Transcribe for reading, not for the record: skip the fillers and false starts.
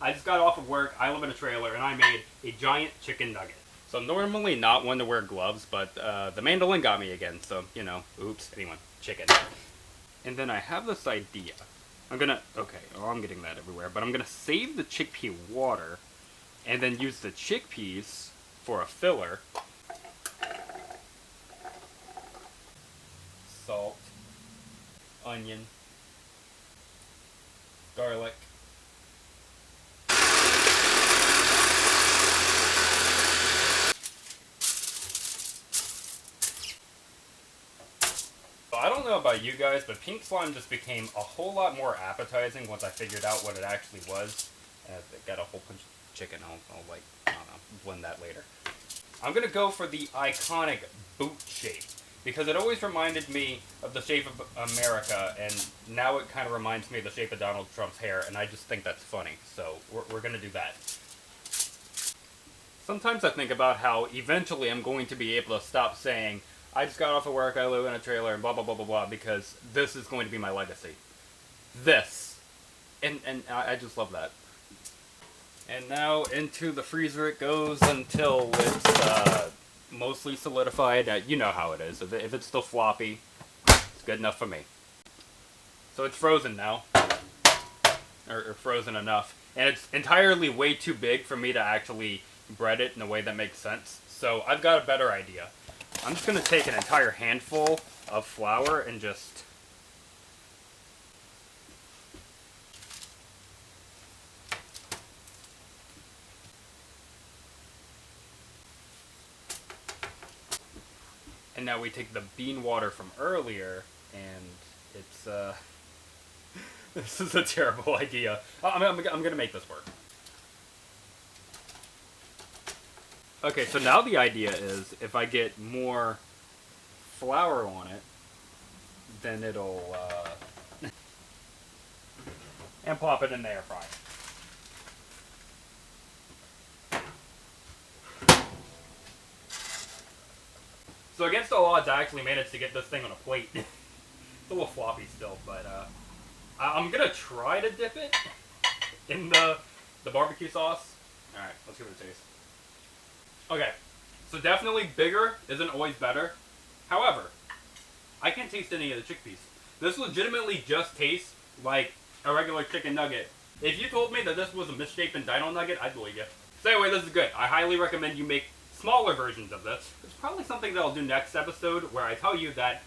I just got off of work, I live in a trailer, and I made a giant chicken nugget. So I'm normally not one to wear gloves, but the mandolin got me again, so, you know, oops, anyone, chicken. And then I have this idea. I'm getting that everywhere, but I'm gonna save the chickpea water, and then use the chickpeas for a filler. Salt, onion, garlic. I don't know about you guys, but pink slime just became a whole lot more appetizing once I figured out what it actually was. I've got a whole bunch of chicken. I'll like, I don't know, blend that later. I'm gonna go for the iconic boot shape because it always reminded me of the shape of America, and now it kind of reminds me of the shape of Donald Trump's hair, and I just think that's funny. So we're gonna do that. Sometimes I think about how eventually I'm going to be able to stop saying, I just got off of work, I live in a trailer, and blah blah blah blah blah, because this is going to be my legacy. This. And I just love that. And now into the freezer it goes until it's mostly solidified. You know how it is. If it's still floppy, it's good enough for me. So it's frozen now. Or frozen enough. And it's entirely way too big for me to actually bread it in a way that makes sense. So I've got a better idea. I'm just going to take an entire handful of flour and just... And now we take the bean water from earlier, and it's, this is a terrible idea. I'm going to make this work. Okay, so now the idea is, if I get more flour on it, then it'll, and pop it in the air fryer. So against all odds, I actually managed to get this thing on a plate. It's a little floppy still, but I'm gonna try to dip it in the barbecue sauce. Alright, let's give it a taste. Okay, so definitely bigger isn't always better. However, I can't taste any of the chickpeas. This legitimately just tastes like a regular chicken nugget. If you told me that this was a misshapen dino nugget, I'd believe you. So anyway, this is good. I highly recommend you make smaller versions of this. It's probably something that I'll do next episode, where I tell you that